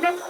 Welcome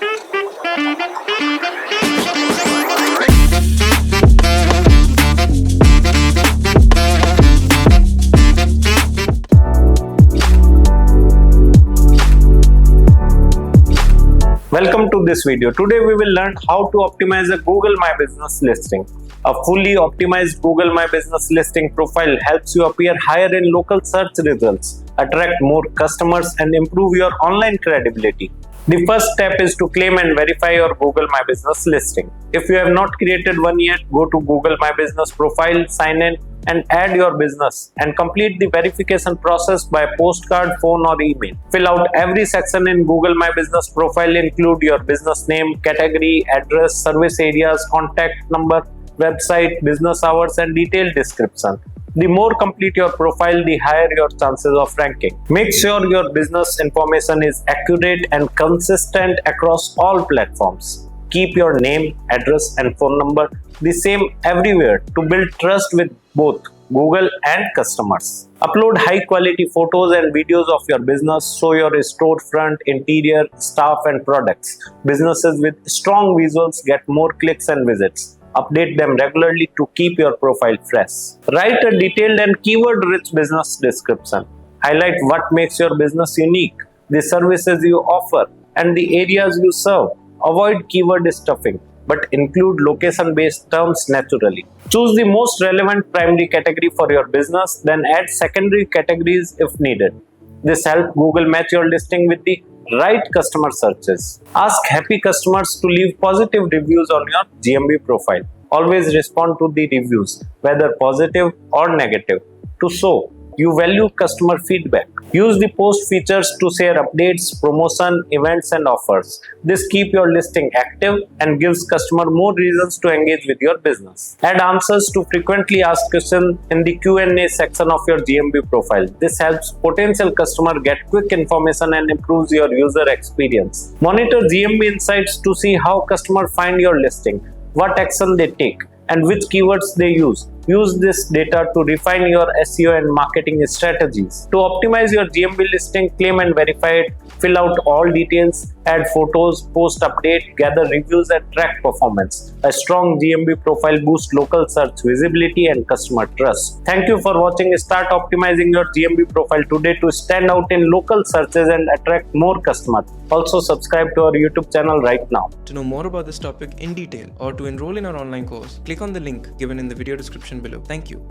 to this video. Today we will learn how to optimize a Google My Business listing. A fully optimized Google My Business listing profile helps you appear higher in local search results, attract more customers, and improve your online credibility. The first step is to claim and verify your Google My Business listing. If you have not created one yet, go to Google My Business profile, sign in, and add your business and complete the verification process by postcard, phone, or email. Fill out every section in Google My Business profile, include your business name, category, address, service areas, contact number, website, business hours, and detailed description. The more complete your profile, the higher your chances of ranking. Make sure your business information is accurate and consistent across all platforms. Keep your name, address, and phone number the same everywhere to build trust with both Google and customers. Upload high quality photos and videos of your business, show your storefront, interior, staff, and products. Businesses with strong visuals get more clicks and visits. Update them regularly to keep your profile fresh. Write a detailed and keyword-rich business description. Highlight what makes your business unique, the services you offer, and the areas you serve. Avoid keyword stuffing, but include location-based terms naturally. Choose the most relevant primary category for your business, then add secondary categories if needed. This helps Google match your listing with the right customer searches. Ask happy customers to leave positive reviews on your GMB profile. Always respond to the reviews, whether positive or negative, to show you value customer feedback. Use the post features to share updates, promotion, events, and offers. This keeps your listing active and gives customer more reasons to engage with your business. Add answers to frequently asked questions in the Q&A section of your GMB profile. This helps potential customer get quick information and improves your user experience. Monitor GMB insights to see how customers find your listing, what action they take, and which keywords they use. Use this data to refine your SEO and marketing strategies. To optimize your GMB listing, claim and verify it, fill out all details, add photos, post update, gather reviews, and track performance. A strong GMB profile boosts local search visibility and customer trust. Thank you for watching. Start optimizing your GMB profile today to stand out in local searches and attract more customers. Also subscribe to our YouTube channel right now. To know more about this topic in detail or to enroll in our online course, click on the link given in the video description below. Thank you.